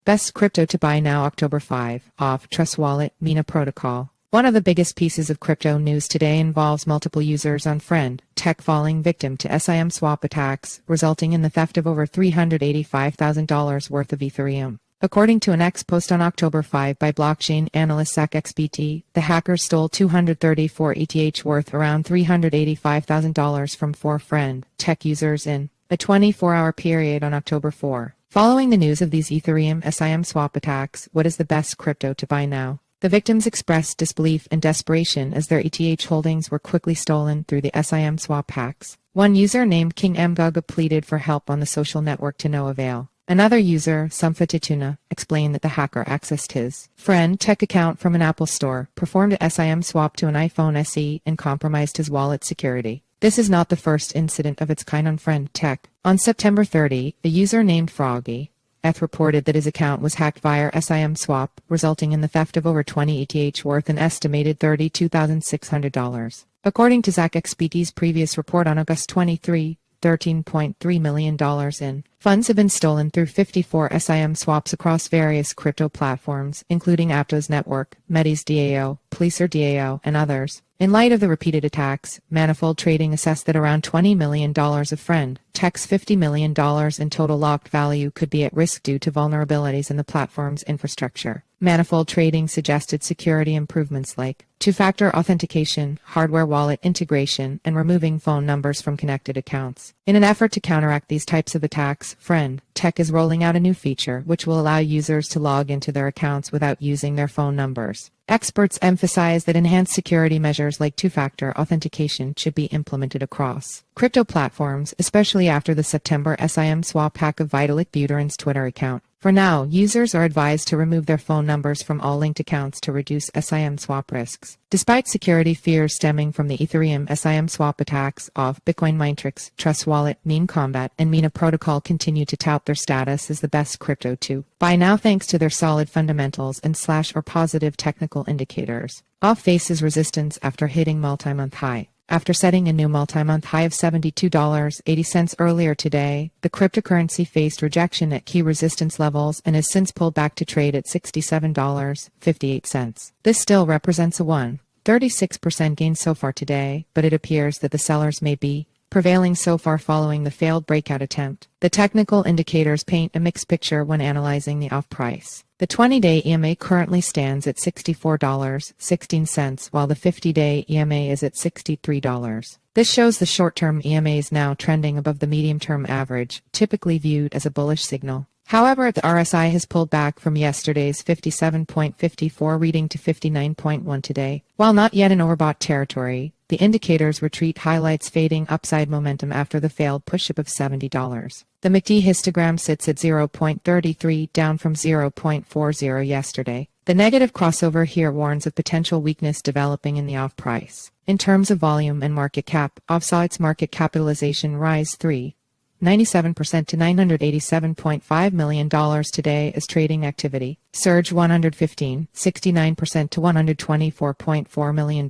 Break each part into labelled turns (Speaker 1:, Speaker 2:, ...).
Speaker 1: Best crypto to buy now October 5, Aave, Trust Wallet, Mina protocol. One of the biggest pieces of crypto news today involves multiple users on Friend.tech falling victim to SIM swap attacks, resulting in the theft of over $385,000 worth of Ethereum. According to an X post on October 5 by blockchain analyst ZachXBT, the hackers stole 234 ETH worth around $385,000 from 4 Friend.tech users in a 24-hour period on October 4. Following the news of these Ethereum SIM swap attacks, what is the best crypto to buy now? The victims expressed disbelief and desperation as their ETH holdings were quickly stolen through the SIM swap hacks. One user named KingMgugga pleaded for help on the social network to no avail. Another user, sumfattytuna, explained that the hacker accessed his Friend.tech account from an Apple store, performed a SIM swap to an iPhone SE, and compromised his wallet security. This is not the first incident of its kind on Friend.tech. On September 30, a user named Froggy reported that his account was hacked via SIM swap, resulting in the theft of over 20 ETH worth an estimated $32,600. According to ZachXBT's previous report on August 23, $13.3 million in funds have been stolen through 54 SIM swaps across various crypto platforms, including Aptos Network, Metis DAO, Pleaser DAO, and others. In light of the repeated attacks, Manifold Trading assessed that around $20 million of Friend.tech's $50 million in total locked value could be at risk due to vulnerabilities in the platform's infrastructure. Manifold Trading suggested security improvements like two-factor authentication, hardware wallet integration, and removing phone numbers from connected accounts. In an effort to counteract these types of attacks, Friend.tech is rolling out a new feature which will allow users to log into their accounts without using their phone numbers. Experts emphasize that enhanced security measures like two-factor authentication should be implemented across crypto platforms, especially after the September SIM swap hack of Vitalik Buterin's Twitter account. For now, users are advised to remove their phone numbers from all linked accounts to reduce SIM swap risks. Despite security fears stemming from the Ethereum SIM swap attacks, Aave, Bitcoin Matrix, Trust Wallet, Meme Combat, and Mina protocol continue to tout their status as the best crypto to buy now thanks to their solid fundamentals and / or positive technical indicators. Aave faces resistance after hitting multi-month high. After setting a new multi-month high of $72.80 earlier today, the cryptocurrency faced rejection at key resistance levels and has since pulled back to trade at $67.58. This still represents a 1.36% gain so far today, but it appears that the sellers may be prevailing so far following the failed breakout attempt. The technical indicators paint a mixed picture when analyzing the Aave price. The 20-day EMA currently stands at $64.16, while the 50-day EMA is at $63. This shows the short-term EMA is now trending above the medium-term average, typically viewed as a bullish signal. However, the RSI has pulled back from yesterday's 57.54 reading to 59.1 today. While not yet in overbought territory, the indicator's retreat highlights fading upside momentum after the failed push-up of $70. The MACD histogram sits at 0.33, down from 0.40 yesterday. The negative crossover here warns of potential weakness developing in the Aave price. In terms of volume and market cap, Aave saw its market capitalization rise 3.97% to $987.5 million today as trading activity surged 115.69% to $124.4 million.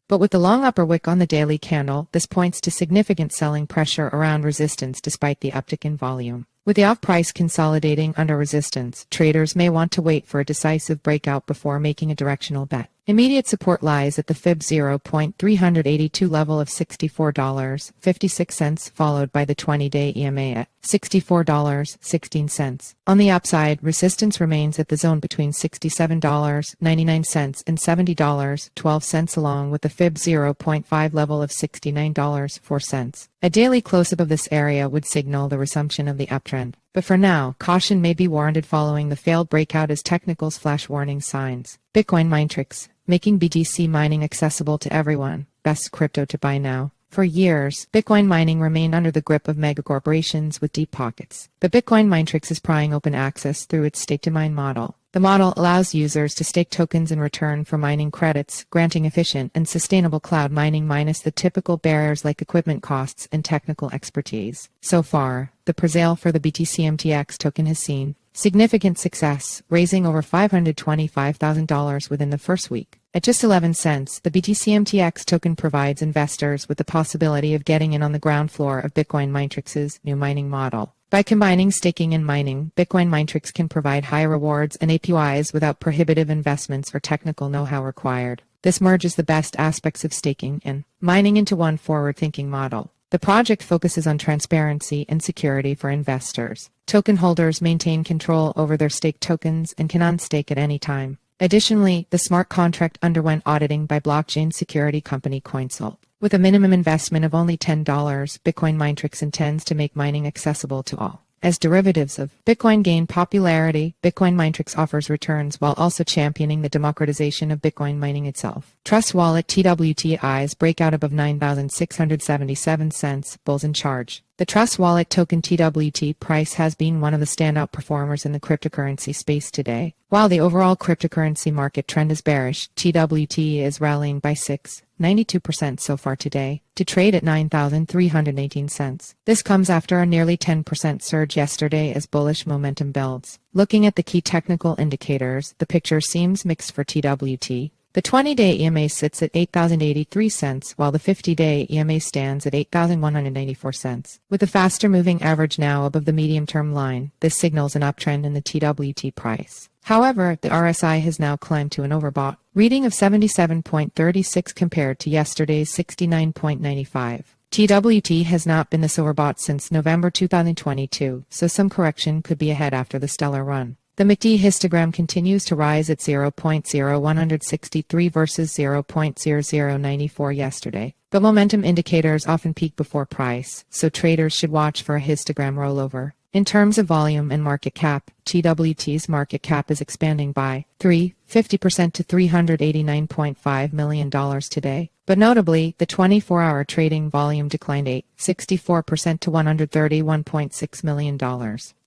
Speaker 1: But with the long upper wick on the daily candle, this points to significant selling pressure around resistance despite the uptick in volume. With the Aave price consolidating under resistance, traders may want to wait for a decisive breakout before making a directional bet. Immediate support lies at the fib 0.382 level of $64.56, followed by the 20-day EMA at $64.16. On the upside, resistance remains at the zone between $67.99 and $70.12, along with the fib 0.5 level of $69.04. A daily close-up of this area would signal the resumption of the uptrend. But for now, caution may be warranted following the failed breakout as technicals flash warning signs. Bitcoin Matrix, making BTC mining accessible to everyone. Best crypto to buy now. For years, Bitcoin mining remained under the grip of megacorporations with deep pockets. But Bitcoin Matrix is prying open access through its stake-to-mine model. The model allows users to stake tokens in return for mining credits, granting efficient and sustainable cloud mining minus the typical barriers like equipment costs and technical expertise. So far, the presale for the BTC MTX token has seen significant success, raising over $525,000 within the first week. At just 11 cents, the BTCMTX token provides investors with the possibility of getting in on the ground floor of Bitcoin Minetrix's new mining model. By combining staking and mining, Bitcoin Minetrix can provide high rewards and APYs without prohibitive investments or technical know-how required. This merges the best aspects of staking and mining into one forward-thinking model. The project focuses on transparency and security for investors. Token holders maintain control over their staked tokens and can unstake at any time. Additionally, the smart contract underwent auditing by blockchain security company CoinSalt. With a minimum investment of only $10, Bitcoin Minetrix intends to make mining accessible to all. As derivatives of Bitcoin gain popularity, Bitcoin Minetrix offers returns while also championing the democratization of Bitcoin mining itself. Trust Wallet TWTI's breakout above 9,677 cents, bulls in charge. The Trust Wallet token TWT price has been one of the standout performers in the cryptocurrency space today. While the overall cryptocurrency market trend is bearish, TWT is rallying by 92% so far today, to trade at 9,318 cents. This comes after a nearly 10% surge yesterday as bullish momentum builds. Looking at the key technical indicators, the picture seems mixed for TWT. The 20-day EMA sits at 8,083 cents, while the 50-day EMA stands at 8,194 cents. With the faster-moving average now above the medium-term line, this signals an uptrend in the TWT price. However, the RSI has now climbed to an overbought reading of 77.36 compared to yesterday's 69.95. TWT has not been this overbought since November 2022, so some correction could be ahead after the stellar run. The MACD histogram continues to rise at 0.0163 versus 0.0094 yesterday. But momentum indicators often peak before price, so traders should watch for a histogram rollover. In terms of volume and market cap, TWT's market cap is expanding by 50% to $389.5 million today. But notably, the 24-hour trading volume declined 64% to $131.6 million.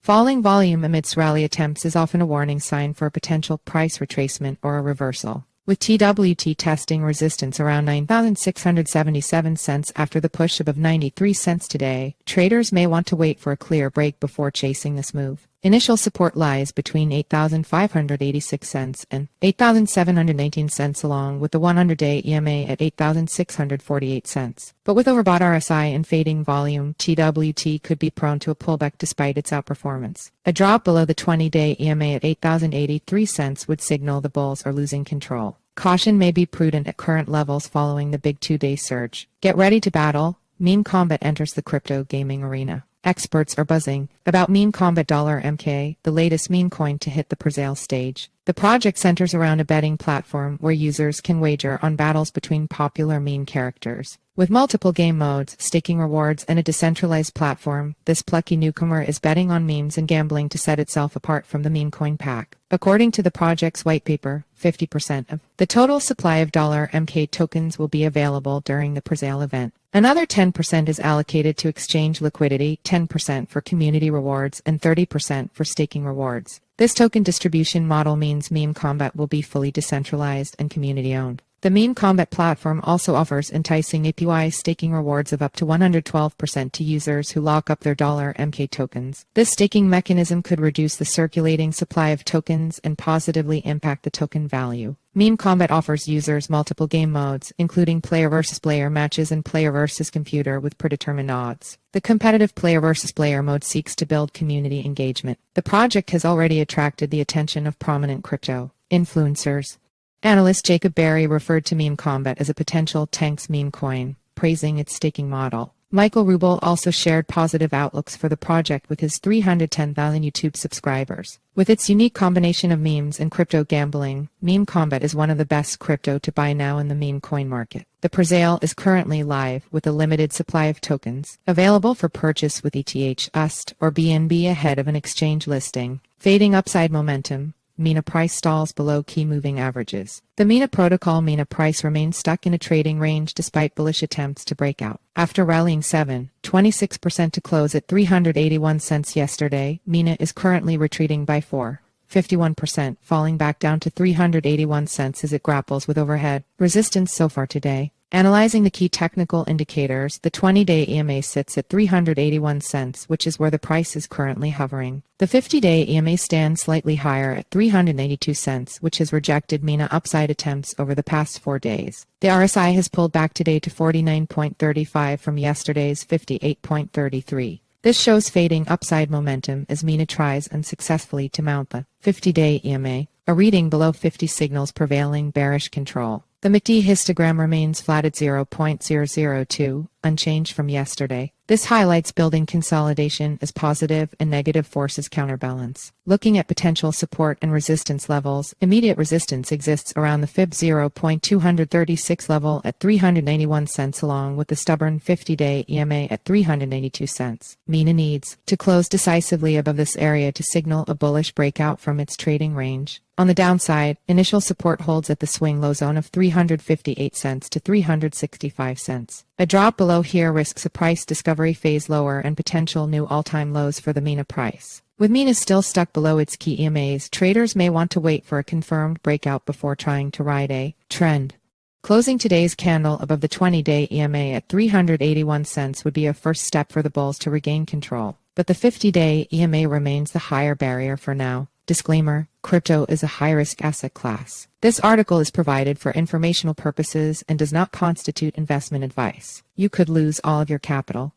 Speaker 1: Falling volume amidst rally attempts is often a warning sign for a potential price retracement or a reversal. With TWT testing resistance around 9,677 cents after the push above 93 cents today, traders may want to wait for a clear break before chasing this move. Initial support lies between 8,586 cents and 8,719 cents, along with the 100-day EMA at 8,648 cents. But with overbought RSI and fading volume, TWT could be prone to a pullback despite its outperformance. A drop below the 20-day EMA at 8,083 cents would signal the bulls are losing control. Caution may be prudent at current levels following the big two-day surge. Get ready to battle. Meme Combat enters the crypto gaming arena. Experts are buzzing about Meme Combat $MK, the latest meme coin to hit the presale stage. The project centers around a betting platform where users can wager on battles between popular meme characters. With multiple game modes, staking rewards, and a decentralized platform, this plucky newcomer is betting on memes and gambling to set itself apart from the meme coin pack. According to the project's white paper, 50% of the total supply of $MK tokens will be available during the presale event. Another 10% is allocated to exchange liquidity, 10% for community rewards, and 30% for staking rewards. This token distribution model means Meme Combat will be fully decentralized and community-owned. The Meme Combat platform also offers enticing APY staking rewards of up to 112% to users who lock up their $MK tokens. This staking mechanism could reduce the circulating supply of tokens and positively impact the token value. Meme Combat offers users multiple game modes, including player versus player matches and player versus computer with predetermined odds. The competitive player versus player mode seeks to build community engagement. The project has already attracted the attention of prominent crypto influencers. Analyst Jacob Berry referred to Meme Combat as a potential tanks meme coin, praising its staking model. Michael Rubel also shared positive outlooks for the project with his 310,000 YouTube subscribers. With its unique combination of memes and crypto gambling, Meme Combat is one of the best crypto to buy now in the meme coin market. The presale is currently live with a limited supply of tokens, available for purchase with ETH, UST, or BNB ahead of an exchange listing. Fading upside momentum, Mina price stalls below key moving averages. The Mina protocol Mina price remains stuck in a trading range despite bullish attempts to break out. After rallying 26% to close at 381 cents yesterday, Mina is currently retreating by 51%, falling back down to 381 cents as it grapples with overhead resistance so far today. Analyzing the key technical indicators, the 20-day EMA sits at 381 cents, which is where the price is currently hovering. The 50-day EMA stands slightly higher at 382 cents, which has rejected Mina upside attempts over the past 4 days. The RSI has pulled back today to 49.35 from yesterday's 58.33. This shows fading upside momentum as Mina tries unsuccessfully to mount the 50-day EMA. A reading below 50 signals prevailing bearish control. The MACD histogram remains flat at 0.002, unchanged from yesterday. This highlights building consolidation as positive and negative forces counterbalance. Looking at potential support and resistance levels, immediate resistance exists around the Fib 0.236 level at 391 cents along with the stubborn 50-day EMA at 382 cents. Mina needs to close decisively above this area to signal a bullish breakout from its trading range. On the downside, initial support holds at the swing low zone of 358 cents to 365 cents. A drop below here risks a price discovery phase lower and potential new all-time lows for the Mina price. With Mina still stuck below its key EMAs, traders may want to wait for a confirmed breakout before trying to ride a trend. Closing today's candle above the 20-day EMA at 381 cents would be a first step for the bulls to regain control. But the 50-day EMA remains the higher barrier for now. Disclaimer: crypto is a high-risk asset class. This article is provided for informational purposes and does not constitute investment advice. You could lose all of your capital.